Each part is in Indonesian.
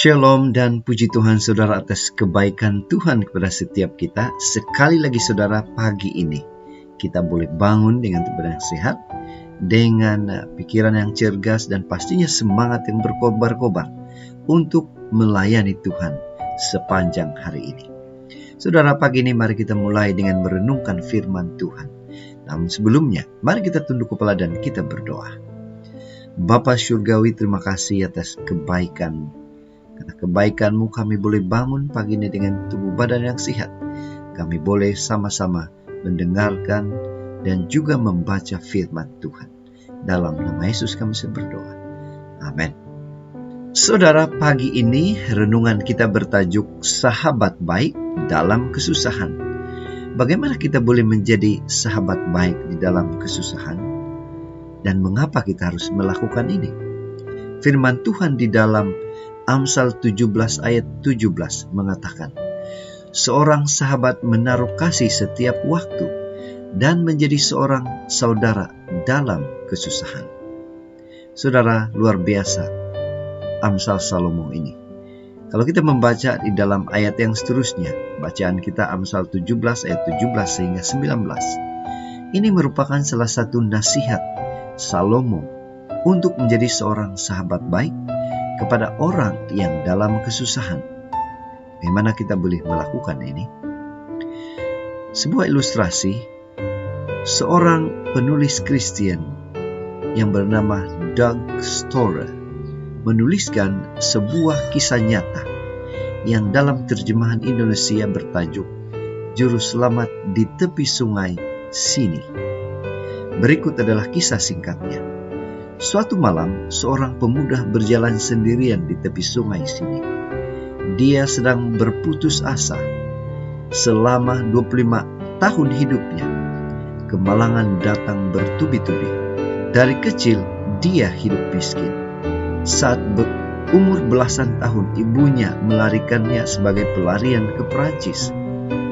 Shalom dan puji Tuhan saudara atas kebaikan Tuhan kepada setiap kita. Sekali lagi saudara, pagi ini kita boleh bangun dengan tubuh yang sehat, dengan pikiran yang cergas dan pastinya semangat yang berkobar-kobar untuk melayani Tuhan sepanjang hari ini. Saudara, pagi ini mari kita mulai dengan merenungkan firman Tuhan. Namun sebelumnya, mari kita tunduk kepala dan kita berdoa. Bapa Surgawi, terima kasih atas kebaikan. Karena kebaikan-Mu kami boleh bangun pagi ini dengan tubuh badan yang sehat. Kami boleh sama-sama mendengarkan dan juga membaca firman Tuhan. Dalam nama Yesus kami berdoa. Amin. Saudara, pagi ini renungan kita bertajuk Sahabat Baik dalam Kesusahan. Bagaimana kita boleh menjadi sahabat baik di dalam kesusahan? Dan mengapa kita harus melakukan ini? Firman Tuhan di dalam Amsal 17 ayat 17 mengatakan, seorang sahabat menaruh kasih setiap waktu dan menjadi seorang saudara dalam kesusahan. Saudara, luar biasa Amsal Salomo ini. Kalau kita membaca di dalam ayat yang seterusnya, bacaan kita Amsal 17 ayat 17 sehingga 19. Ini merupakan salah satu nasihat Salomo untuk menjadi seorang sahabat baik kepada orang yang dalam kesusahan. Bagaimana kita boleh melakukan ini? Sebuah ilustrasi, seorang penulis Kristen yang bernama Doug Storer menuliskan sebuah kisah nyata yang dalam terjemahan Indonesia bertajuk Juru Selamat di Tepi Sungai Sini. Berikut adalah kisah singkatnya. Suatu malam, seorang pemuda berjalan sendirian di tepi sungai sini. Dia sedang berputus asa. Selama 25 tahun hidupnya, kemalangan datang bertubi-tubi. Dari kecil, dia hidup miskin. Saat berumur belasan tahun, ibunya melarikannya sebagai pelarian ke Perancis.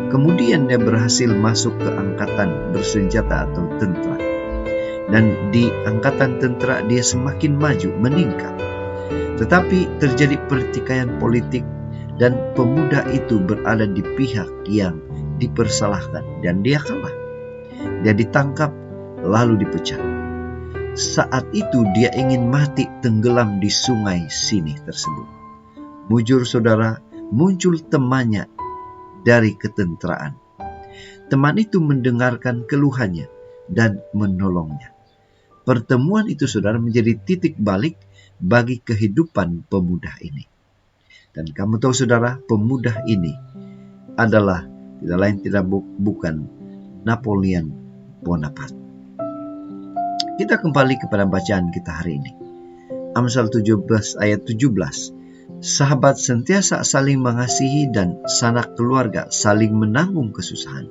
Kemudian dia berhasil masuk ke angkatan bersenjata atau tentara. Dan di angkatan tentara dia semakin maju, meningkat. Tetapi terjadi pertikaian politik dan pemuda itu berada di pihak yang dipersalahkan dan dia kalah. Dia ditangkap lalu dipecat. Saat itu dia ingin mati tenggelam di sungai sini tersebut. Mujur saudara, muncul temannya dari ketenteraan. Teman itu mendengarkan keluhannya dan menolongnya. Pertemuan itu saudara menjadi titik balik bagi kehidupan pemuda ini. Dan kamu tahu saudara, pemuda ini adalah tidak lain bukan Napoleon Bonaparte. Kita kembali kepada bacaan kita hari ini. Amsal 17 ayat 17. Sahabat sentiasa saling mengasihi dan sanak keluarga saling menanggung kesusahan.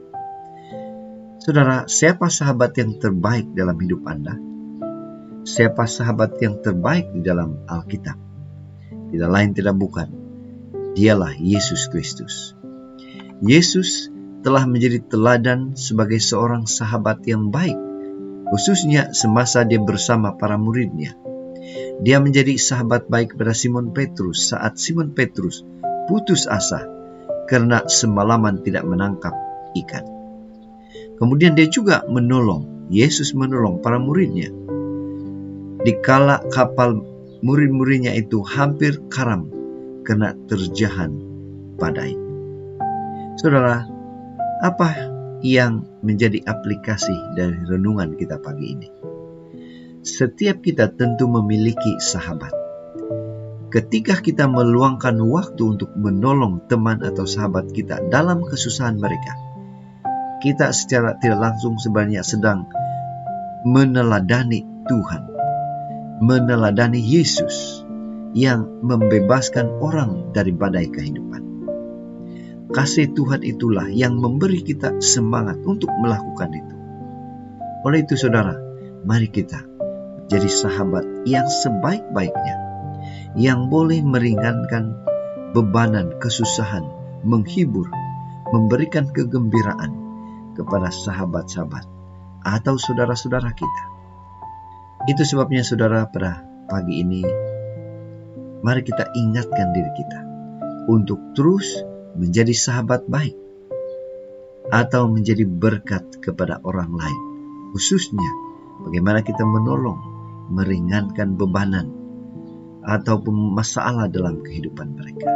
Saudara, siapa sahabat yang terbaik dalam hidup Anda? Siapa sahabat yang terbaik di dalam Alkitab? Tidak lain tidak bukan, dialah Yesus Kristus. Yesus telah menjadi teladan sebagai seorang sahabat yang baik, khususnya semasa dia bersama para muridnya. Dia menjadi sahabat baik kepada Simon Petrus saat Simon Petrus putus asa karena semalaman tidak menangkap ikan. Kemudian dia juga Yesus menolong para muridnya. Dikala kapal murid-muridnya itu hampir karam karena terjahan badai. Saudara, apa yang menjadi aplikasi dari renungan kita pagi ini? Setiap kita tentu memiliki sahabat. Ketika kita meluangkan waktu untuk menolong teman atau sahabat kita dalam kesusahan mereka, kita secara tidak langsung sebenarnya sedang meneladani Tuhan, meneladani Yesus yang membebaskan orang dari badai kehidupan. Kasih Tuhan itulah yang memberi kita semangat untuk melakukan itu. Oleh itu saudara, mari kita jadi sahabat yang sebaik-baiknya, yang boleh meringankan bebanan kesusahan, menghibur, memberikan kegembiraan kepada sahabat-sahabat atau saudara-saudara kita. Itu sebabnya saudara, pada pagi ini mari kita ingatkan diri kita untuk terus menjadi sahabat baik atau menjadi berkat kepada orang lain. Khususnya bagaimana kita menolong, meringankan bebanan ataupun masalah dalam kehidupan mereka.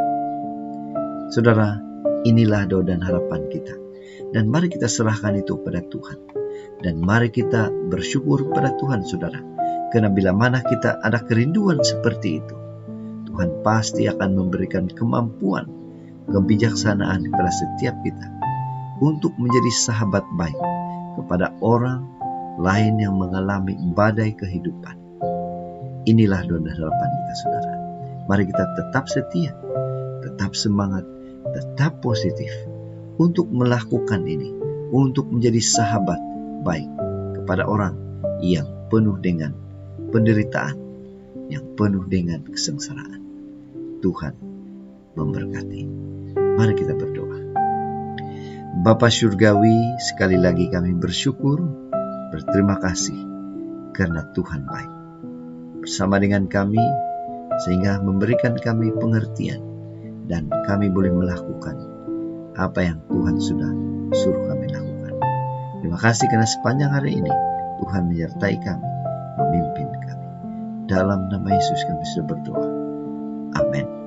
Saudara, inilah doa dan harapan kita. Dan mari kita serahkan itu pada Tuhan. Dan mari kita bersyukur pada Tuhan, saudara. Karena bila mana kita ada kerinduan seperti itu, Tuhan pasti akan memberikan kemampuan, kebijaksanaan kepada setiap kita untuk menjadi sahabat baik kepada orang lain yang mengalami badai kehidupan. Inilah doa dan harapan kita, saudara. Mari kita tetap setia, tetap semangat, tetap positif untuk melakukan ini, untuk menjadi sahabat baik kepada orang yang penuh dengan penderitaan, yang penuh dengan kesengsaraan. Tuhan memberkati. Mari kita berdoa. Bapa Surgawi, sekali lagi kami bersyukur, berterima kasih karena Tuhan baik bersama dengan kami, sehingga memberikan kami pengertian dan kami boleh melakukan apa yang Tuhan sudah suruh kami lakukan. Terima kasih karena sepanjang hari ini Tuhan menyertai kami, memimpin kami. Dalam nama Yesus kami sudah berdoa. Amin.